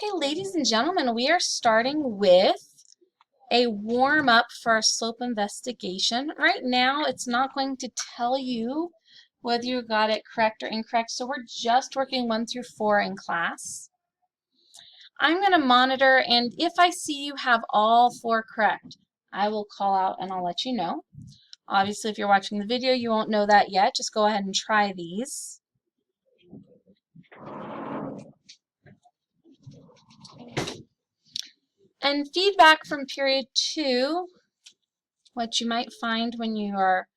Okay, ladies and gentlemen, we are starting with a warm-up for our slope investigation. Right now, it's not going to tell you whether you got it correct or incorrect, so we're just working 1 through 4 in class. I'm going to monitor, and if I see you have all 4 correct, I will call out and I'll let you know. Obviously, if you're watching the video, you won't know that yet. Just go ahead and try these. And feedback from period 2, what you might find when you are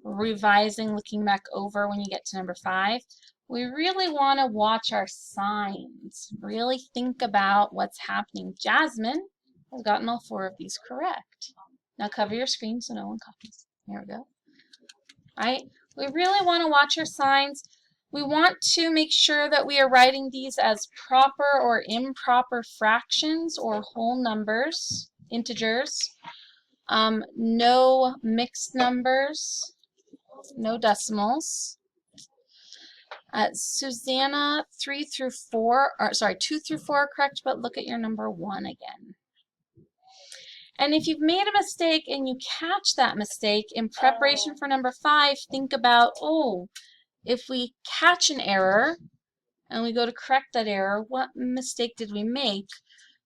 revising, looking back over when you get to number 5, we really want to watch our signs. Really think about what's happening. Jasmine has gotten all 4 of these correct. Now cover your screen so no one copies. There we go. Right? We really want to watch our signs. We want to make sure that we are writing these as proper or improper fractions or whole numbers, integers. No mixed numbers, no decimals. Susanna, 2 through 4 are correct, but look at your number 1 again. And if you've made a mistake and you catch that mistake, in preparation for number 5, think about, if we catch an error and we go to correct that error, what mistake did we make?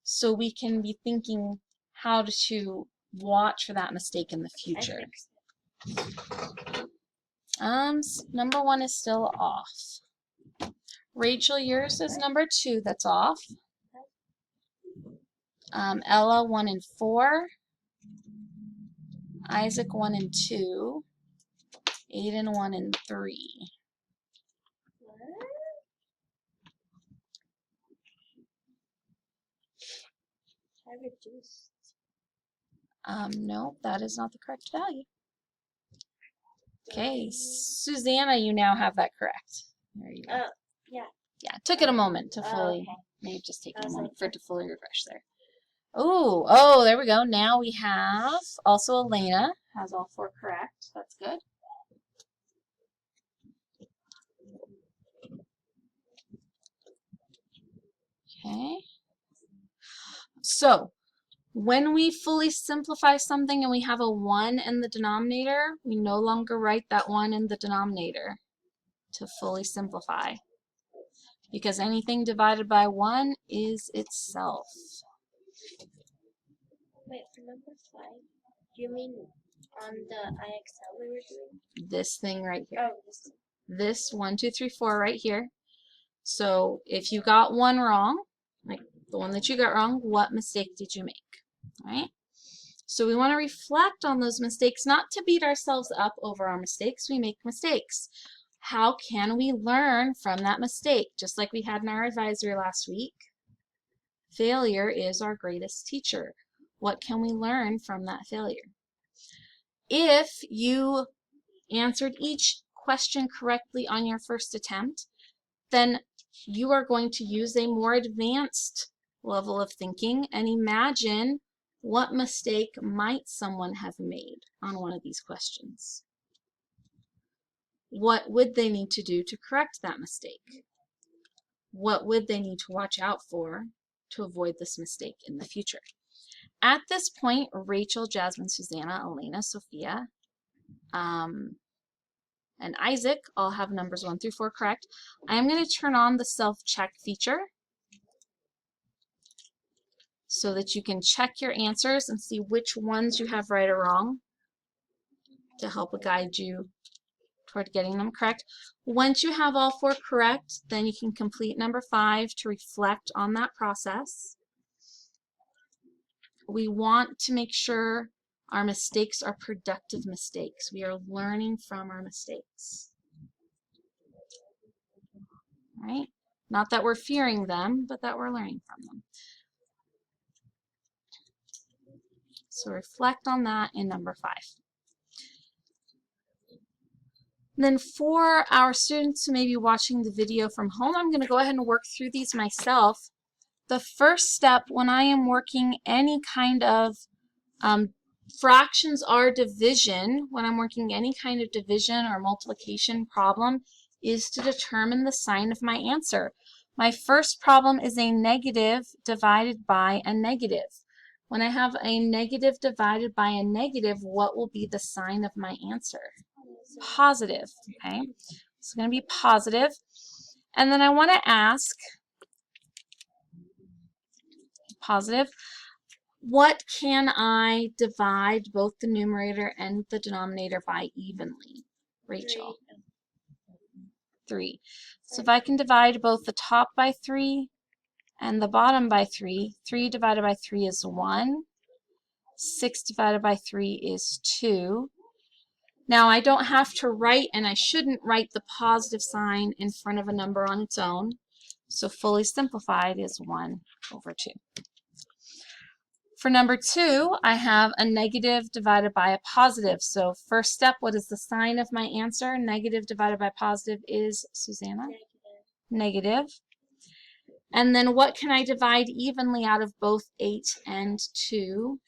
So we can be thinking how to watch for that mistake in the future. Number 1 is still off. Rachel, yours is number 2 that's off. Ella, 1 and 4. Isaac, 1 and 2. Aiden, 1 and 3. No, that is not the correct value. Okay, Susanna, you now have that correct. There you go. Yeah. Yeah, it took it a moment to fully, maybe just taken a moment for it to fully refresh there. Oh, there we go. Now we have, also Elena has all 4 correct. That's good. Okay. So, when we fully simplify something and we have a 1 in the denominator, we no longer write that 1 in the denominator to fully simplify, because anything divided by 1 is itself. Wait, for number 5, do you mean on the IXL we were doing? This thing right here. Oh, This 1, 2, 3, 4 right here. So if you got 1 wrong, like the one that you got wrong, what mistake did you make? All right? So we want to reflect on those mistakes, not to beat ourselves up over our mistakes. We make mistakes. How can we learn from that mistake? Just like we had in our advisory last week, failure is our greatest teacher. What can we learn from that failure? If you answered each question correctly on your first attempt, then you are going to use a more advanced level of thinking and imagine what mistake might someone have made on one of these questions. What would they need to do to correct that mistake? What would they need to watch out for to avoid this mistake in the future? At this point, Rachel, Jasmine, Susanna, Elena, Sophia, and Isaac all have numbers 1 through 4 correct. I am going to turn on the self-check feature so that you can check your answers and see which ones you have right or wrong to help guide you toward getting them correct. Once you have all 4 correct, then you can complete number 5 to reflect on that process. We want to make sure our mistakes are productive mistakes. We are learning from our mistakes. Right? Not that we're fearing them, but that we're learning from them. So reflect on that in number 5. Then for our students who may be watching the video from home, I'm going to go ahead and work through these myself. The first step when I am working any kind of fractions or division, when I'm working any kind of division or multiplication problem, is to determine the sign of my answer. My first problem is a negative divided by a negative. When I have a negative divided by a negative, what will be the sign of my answer? Positive, okay? It's going to be positive. And then I want to ask, positive, what can I divide both the numerator and the denominator by evenly? Rachel? 3. So if I can divide both the top by 3 and the bottom by 3, 3 divided by 3 is 1. 6 divided by 3 is 2. Now I don't have to write, and I shouldn't write the positive sign in front of a number on its own. So fully simplified is 1 over 2. For number 2, I have a negative divided by a positive. So first step, what is the sign of my answer? Negative divided by positive is, Susanna? Negative. And then what can I divide evenly out of both 8 and 2?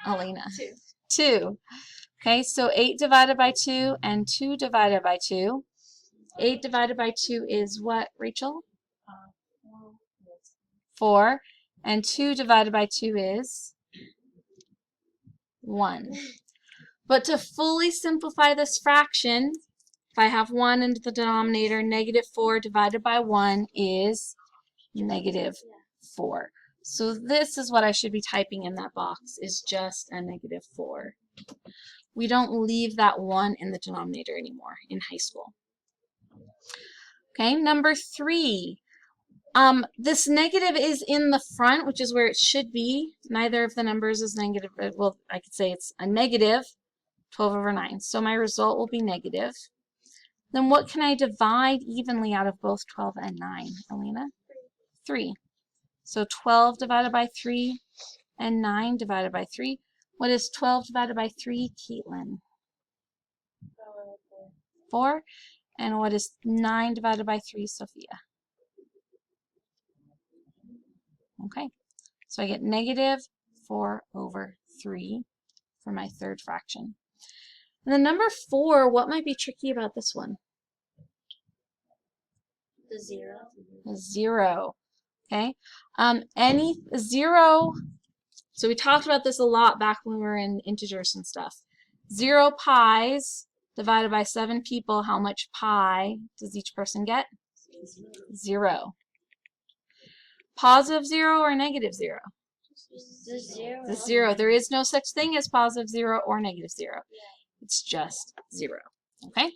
Elena? 2. Okay, so 8 divided by 2 and 2 divided by 2. 8 divided by 2 is what, Rachel? 4. And 2 divided by 2 is 1. But to fully simplify this fraction, if I have 1 in the denominator, negative 4 divided by 1 is negative 4. So this is what I should be typing in that box, is just a negative 4. We don't leave that 1 in the denominator anymore in high school. Okay, number 3. This negative is in the front, which is where it should be. Neither of the numbers is negative. Well, I could say it's a negative 12 over 9. So my result will be negative. Then what can I divide evenly out of both 12 and 9, Elena? 3. So 12 divided by 3 and 9 divided by 3. What is 12 divided by 3, Caitlin? 4. And what is 9 divided by 3, Sophia? Okay, so I get negative 4 over 3 for my third fraction. And then number 4, what might be tricky about this one? The 0. The 0. Okay, any 0, so we talked about this a lot back when we were in integers and stuff. 0 pies divided by 7 people, how much pie does each person get? 0. Positive 0 or negative 0? The 0. The 0. There is no such thing as positive 0 or negative 0. It's just 0. Okay?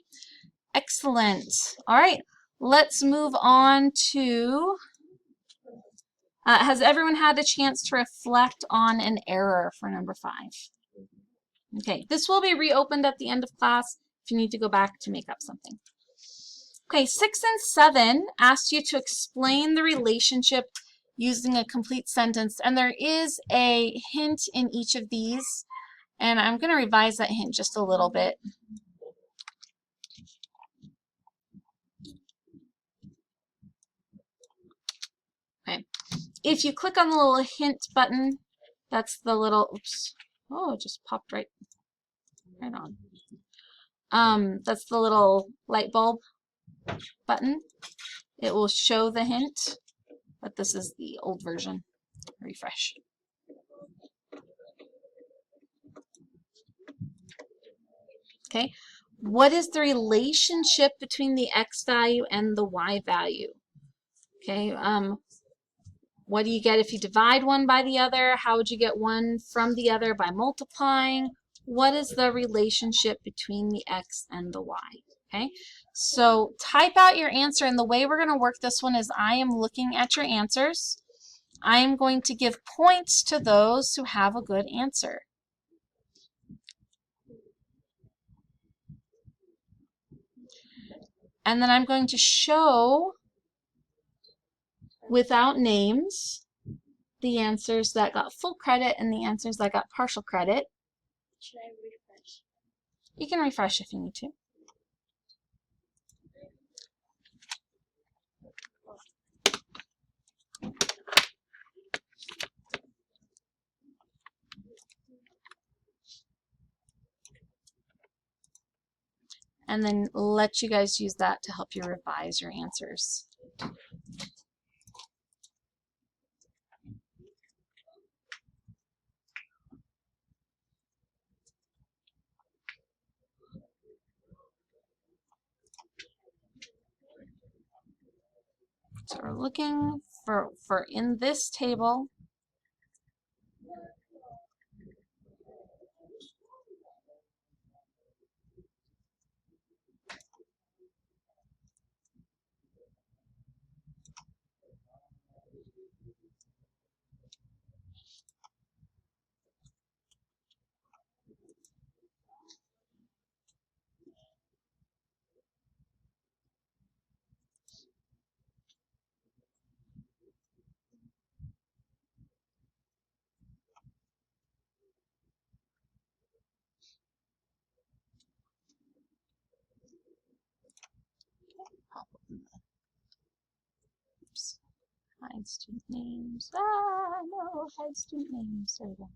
Excellent. All right. Let's move on to, has everyone had a chance to reflect on an error for number 5? Okay. This will be reopened at the end of class if you need to go back to make up something. Okay. 6 and 7 asked you to explain the relationship using a complete sentence, and there is a hint in each of these, and I'm going to revise that hint just a little bit. Okay, if you click on the little hint button, that's the little, oops, oh, it just popped right on. That's the little light bulb button. It will show the hint. But this is the old version. Refresh. Okay, what is the relationship between the x value and the y value? Okay, what do you get if you divide one by the other? How would you get one from the other? By multiplying. What is the relationship between the x and the y? Okay, so type out your answer, and the way we're going to work this one is I am looking at your answers. I am going to give points to those who have a good answer. And then I'm going to show, without names, the answers that got full credit and the answers that got partial credit. Should I refresh? You can refresh if you need to. And then let you guys use that to help you revise your answers. we're looking for in this table, oops, hide student names. Ah, no, hide student names. There we go.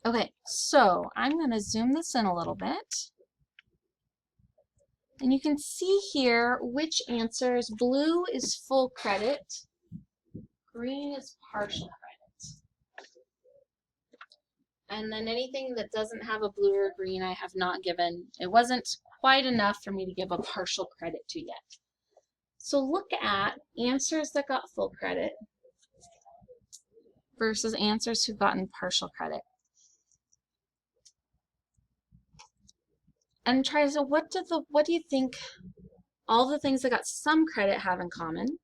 Okay, so I'm going to zoom this in a little bit. And you can see here which answers. Blue is full credit. Green is partial credit. And then anything that doesn't have a blue or green I have not given. It wasn't quite enough for me to give a partial credit to yet. So look at answers that got full credit versus answers who've gotten partial credit. And try to say, what do you think all the things that got some credit have in common?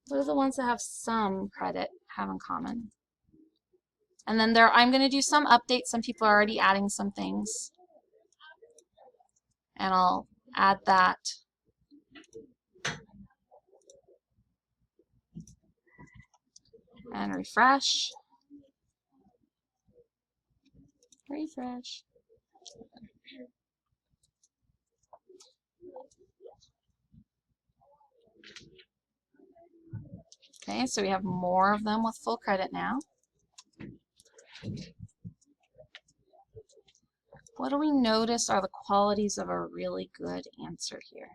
What are the ones that have some credit have in common? And then I'm going to do some updates. Some people are already adding some things. And I'll add that. And refresh. Refresh. Okay, so we have more of them with full credit now. What do we notice are the qualities of a really good answer here?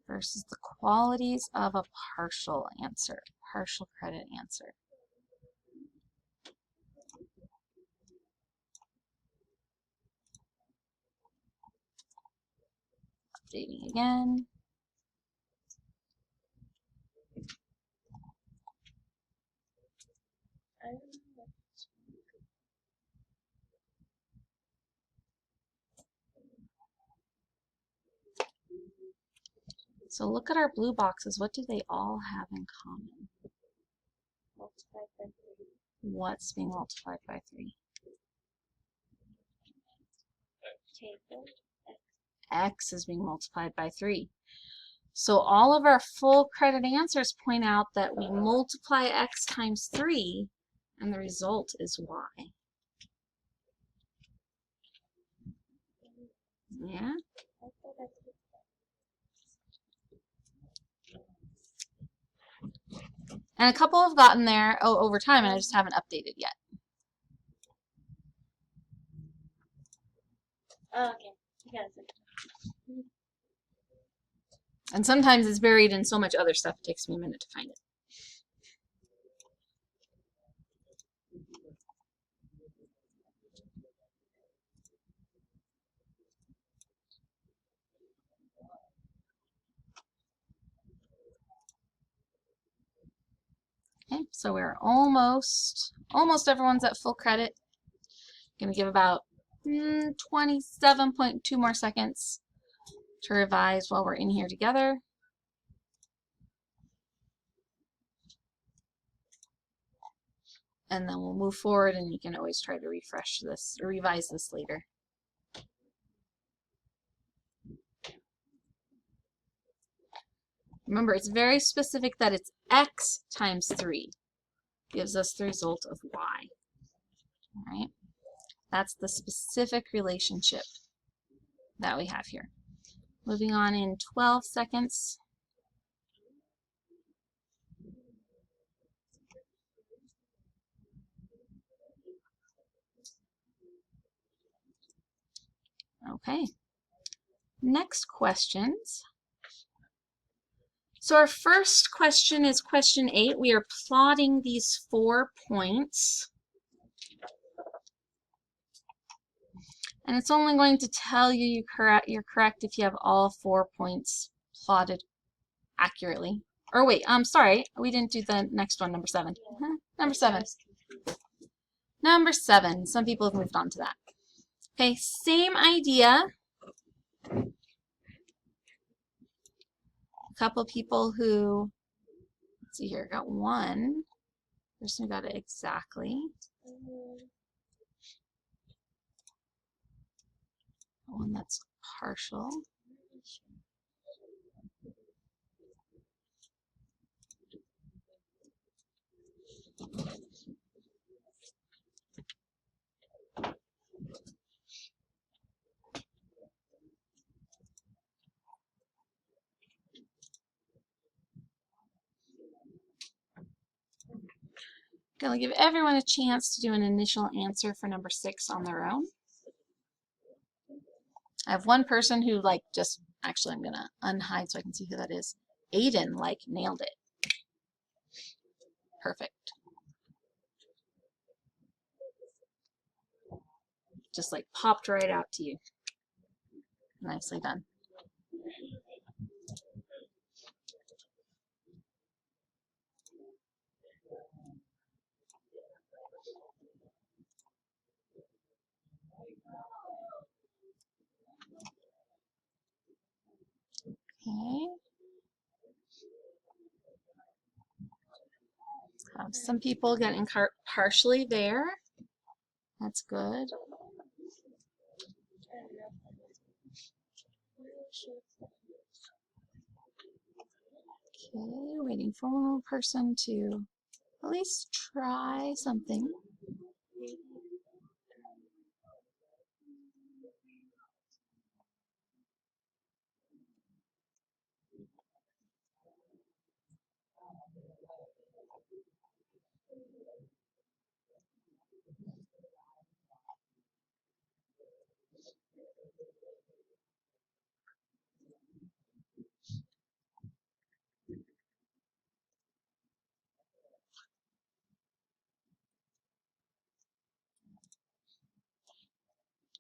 Versus the qualities of a partial answer, partial credit answer. Updating again. So look at our blue boxes. What do they all have in common? Multiplied by 3. What's being multiplied by 3? Table. X is being multiplied by 3. So all of our full credit answers point out that we multiply X times 3 and the result is Y. Yeah? And a couple have gotten there over time, and I just haven't updated yet. Oh, okay. Yes. And sometimes it's buried in so much other stuff, it takes me a minute to find it. Okay, so we're almost everyone's at full credit. Gonna give about 27.2 more seconds to revise while we're in here together. And then we'll move forward, and you can always try to refresh this or revise this later. Remember, it's very specific that it's X times 3 gives us the result of Y. All right. That's the specific relationship that we have here. Moving on in 12 seconds. Okay. Next questions. So our first question is question 8. We are plotting these 4 points. And it's only going to tell you you're correct if you have all 4 points plotted accurately. Or wait, I'm sorry, we didn't do the next one, number 7. Number 7. Number 7. Some people have moved on to that. Okay, same idea. A couple people who, let's see here, got 1. Person who got it exactly. One that's partial. Gonna give everyone a chance to do an initial answer for number 6 on their own. I have one person who actually I'm gonna unhide so I can see who that is. Aiden nailed it. Perfect. Just popped right out to you. Nicely done. Okay. Some people getting partially there. That's good. Okay, waiting for one more person to at least try something.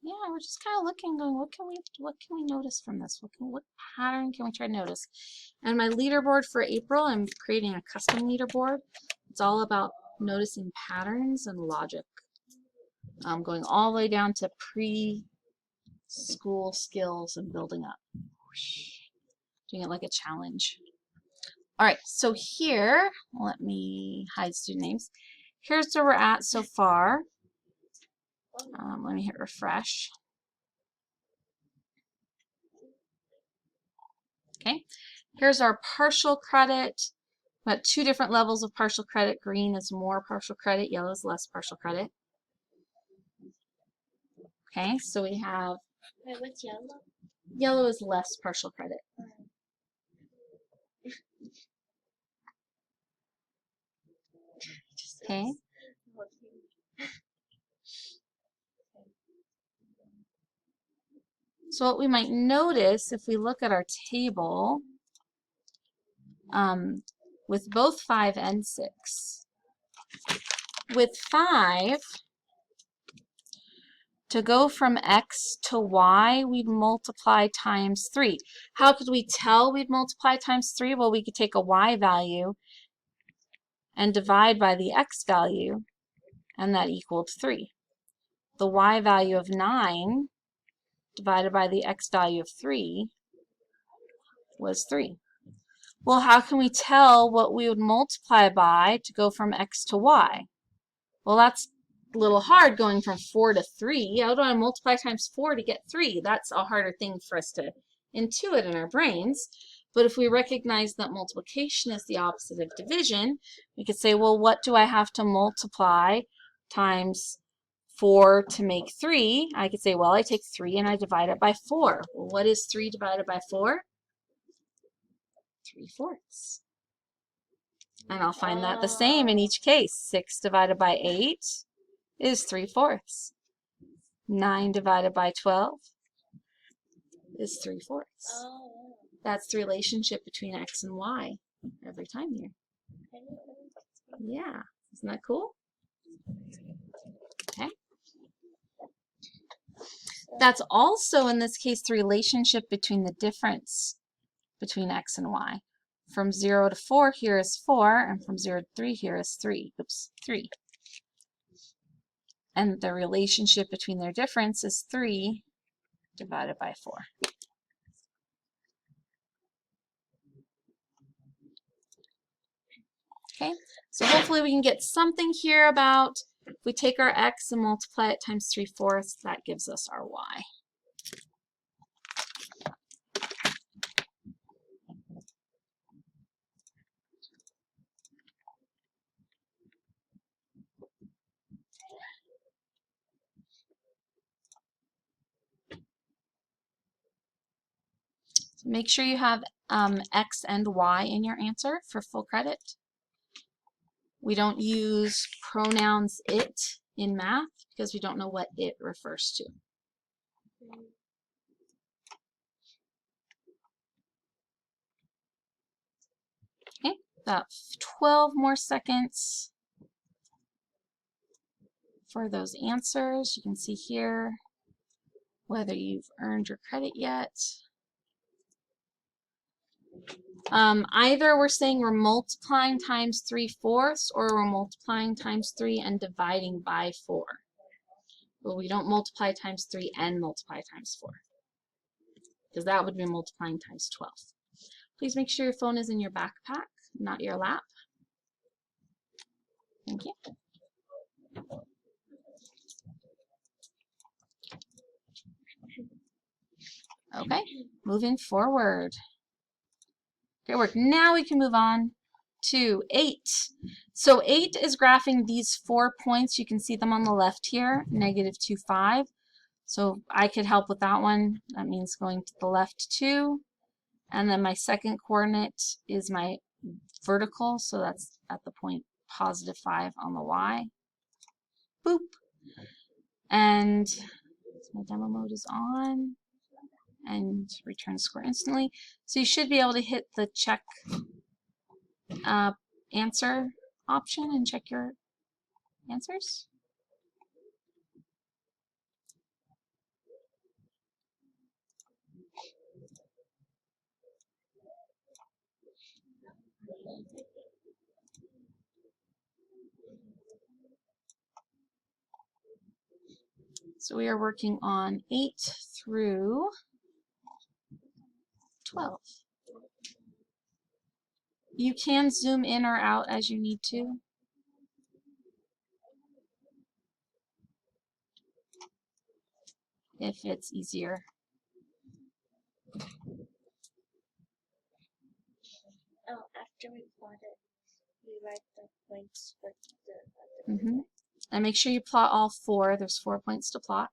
Yeah, we're just kind of looking, going, what can we notice from this? What pattern can we try to notice? And my leaderboard for April, I'm creating a custom leaderboard. It's all about noticing patterns and logic. Going all the way down to preschool skills and building up. Doing it like a challenge. All right, so here, let me hide student names. Here's where we're at so far. Let me hit refresh. Okay, here's our partial credit. We've got 2 different levels of partial credit. Green is more partial credit, yellow is less partial credit. Okay, so we have... Wait, what's yellow? Yellow is less partial credit. Okay. So what we might notice if we look at our table with both 5 and 6. With 5, to go from x to y, we'd multiply times 3. How could we tell we'd multiply times 3? Well, we could take a y value and divide by the x value, and that equaled 3. The y value of 9 divided by the x value of 3 was 3. Well, how can we tell what we would multiply by to go from x to y? Well, that's a little hard going from 4 to 3. How do I multiply times 4 to get 3? That's a harder thing for us to intuit in our brains. But if we recognize that multiplication is the opposite of division, we could say, well, what do I have to multiply times 4 to make 3, I could say, well, I take 3 and I divide it by 4. Well, what is 3 divided by 4? 3/4. And I'll find that the same in each case. 6 divided by 8 is 3/4. 9 divided by 12 is 3/4. Oh. That's the relationship between x and y every time here. Yeah, isn't that cool? Okay. That's also, in this case, the relationship between the difference between x and y. From 0 to 4 here is 4, and from 0 to 3 here is 3. Oops, 3. And the relationship between their difference is 3 divided by 4. Okay, so hopefully we can get something here about if we take our x and multiply it times 3/4, that gives us our y. So make sure you have x and y in your answer for full credit. We don't use pronouns it in math because we don't know what it refers to. Okay, about 12 more seconds for those answers. You can see here whether you've earned your credit yet. Either we're saying we're multiplying times 3/4 or we're multiplying times 3 and dividing by 4. But we don't multiply times 3 and multiply times 4, because that would be multiplying times 12. Please make sure your phone is in your backpack, not your lap. Thank you. Okay, moving forward. Great work. Now we can move on to 8. So 8 is graphing these 4 points. You can see them on the left here, -2, 5. So I could help with that one. That means going to the left 2. And then my second coordinate is my vertical, so that's at the point +5 on the y. Boop. And my demo mode is on and return square instantly. So you should be able to hit the check answer option and check your answers. So we are working on 8 through 12. You can zoom in or out as you need to. If it's easier. Oh, after we plot it, we write the points with the And make sure you plot all 4. There's 4 points to plot.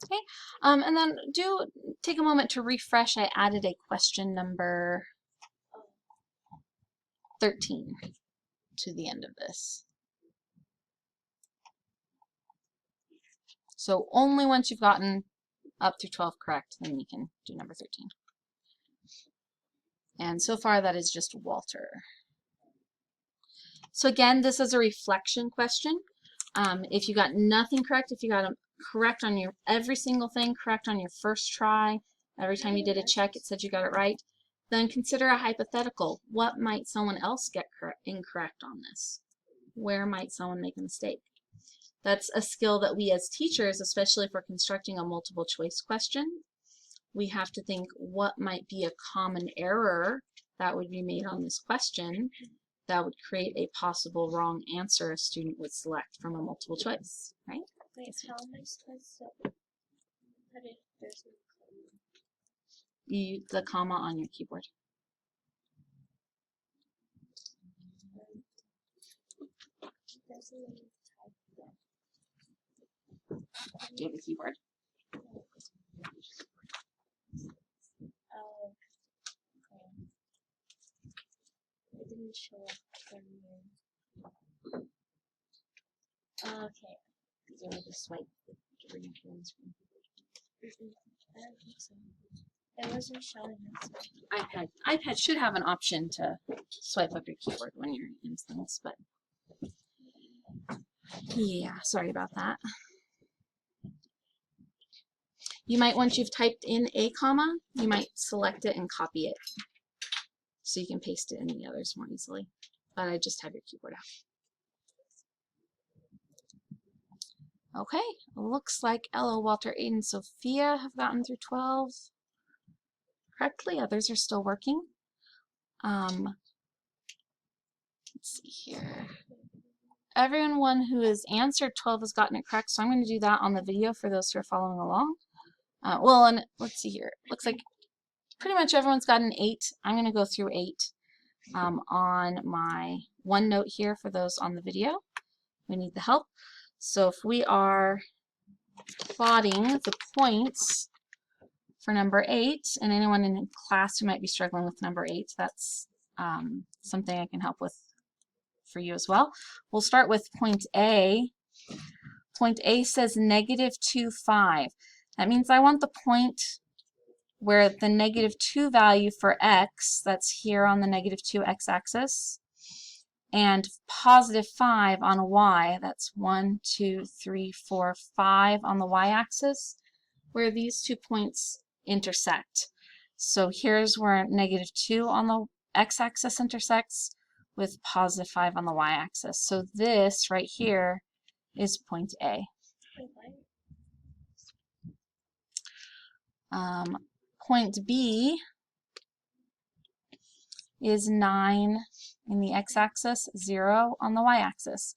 Okay, and then do take a moment to refresh. I added a question number 13 to the end of this. So only once you've gotten up through 12 correct, then you can do number 13. And so far that is just Walter. So again, this is a reflection question. If you got nothing correct, if you got them correct on your every single thing correct on your first try, every time you did a check it said you got it right, then consider a hypothetical. What might someone else get incorrect on this? Where might someone make a mistake? That's a skill that we as teachers, especially if we're constructing a multiple choice question, we have to think what might be a common error that would be made on this question that would create a possible wrong answer a student would select from a multiple choice, right? Wait, how am I supposed to put it? There's no The comma on your keyboard. doesn't even type yet. Do you have a keyboard? Oh, it didn't show up from here. Okay. Is there a swipe to bring up your own screen? I don't think so. It wasn't showing us. iPad should have an option to swipe up your keyboard when you're in things, but yeah, sorry about that. You might, once you've typed in a comma, you might select it and copy it so you can paste it in the others more easily. But I just have your keyboard out. Okay, looks like Ella, Walter, Aiden, Sophia have gotten through 12 correctly. Others are still working. Let's see here. Everyone who has answered 12 has gotten it correct, so I'm going to do that on the video for those who are following along. Well, and let's see here. Looks like pretty much everyone's got an 8. I'm going to go through 8 on my OneNote here for those on the video. We need the help. So if we are plotting the points for number 8, and anyone in class who might be struggling with number 8, that's something I can help with for you as well. We'll start with point A. Point A says -2, 5. That means I want the point where the -2 value for x, that's here on the -2 x-axis, and +5 on a y, that's 1, 2, 3, 4, 5 on the y-axis, where these 2 points intersect. So here's where -2 on the x-axis intersects with +5 on the y-axis. So this right here is point A. Point B is 9 in the x-axis, 0 on the y-axis.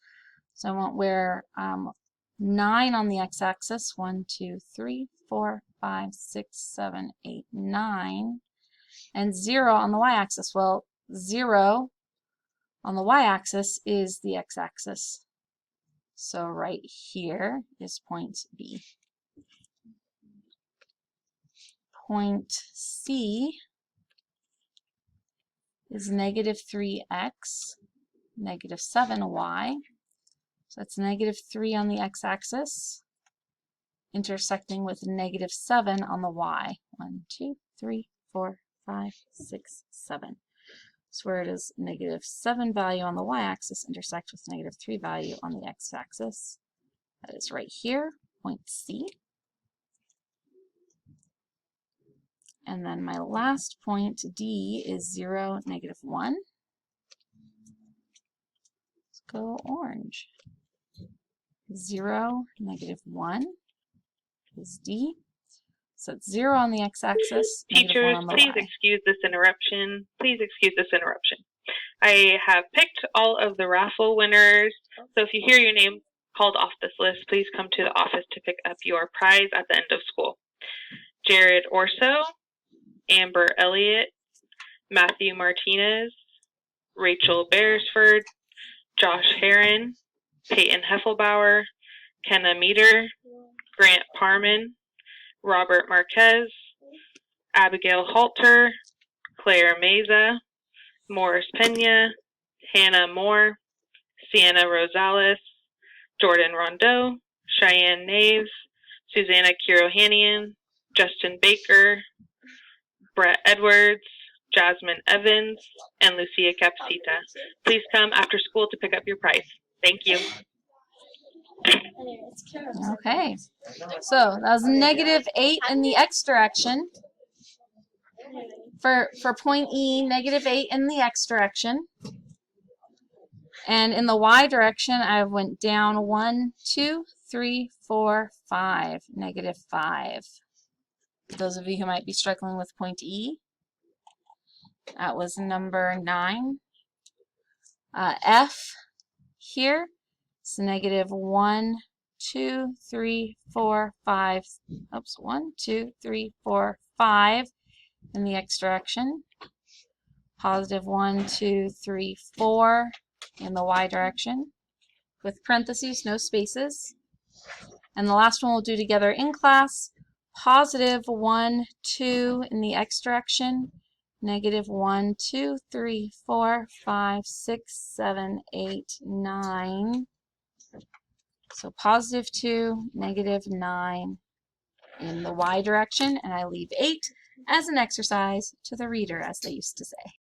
So I want where 9 on the x-axis, 1, 2, 3, 4, 5, 6, 7, 8, 9, and 0 on the y-axis. Well, 0 on the y-axis is the x-axis. So right here is point B. Point C is -3x, -7y. So that's -3 on the x-axis, intersecting with -7 on the y. 1, 2, 3, 4, 5, 6, 7. So where it is -7 value on the y-axis intersect with -3 value on the x-axis. That is right here, point C. And then my last point, D, is 0, -1. Let's go orange. 0, -1 is D. So it's 0 on the x-axis, Teachers, -1 on the please y. excuse this interruption. Please excuse this interruption. I have picked all of the raffle winners, so if you hear your name called off this list, please come to the office to pick up your prize at the end of school. Jared Orso, Amber Elliott, Matthew Martinez, Rachel Beresford, Josh Heron, Peyton Heffelbauer, Kenna Meter, Grant Parman, Robert Marquez, Abigail Halter, Claire Meza, Morris Pena, Hannah Moore, Sienna Rosales, Jordan Rondeau, Cheyenne Naves, Susanna Kirohanian, Justin Baker, Brett Edwards, Jasmine Evans, and Lucia Capsita. Please come after school to pick up your prize. Thank you. Okay, so that was -8 in the x direction. For point E, -8 in the x direction. And in the y direction, I went down 1, 2, 3, 4, 5, -5. Those of you who might be struggling with point E, that was number 9. F here, it's -1, 2, 3, 4, 5. Oops, 1, 2, 3, 4, 5 in the x direction. +1, 2, 3, 4 in the y direction, with parentheses, no spaces. And the last one we'll do together in class. +1, 2 in the x direction, -1, 2, 3, 4, 5, 6, 7, 8, 9. So +2, -9 in the y direction, and I leave 8 as an exercise to the reader, as they used to say.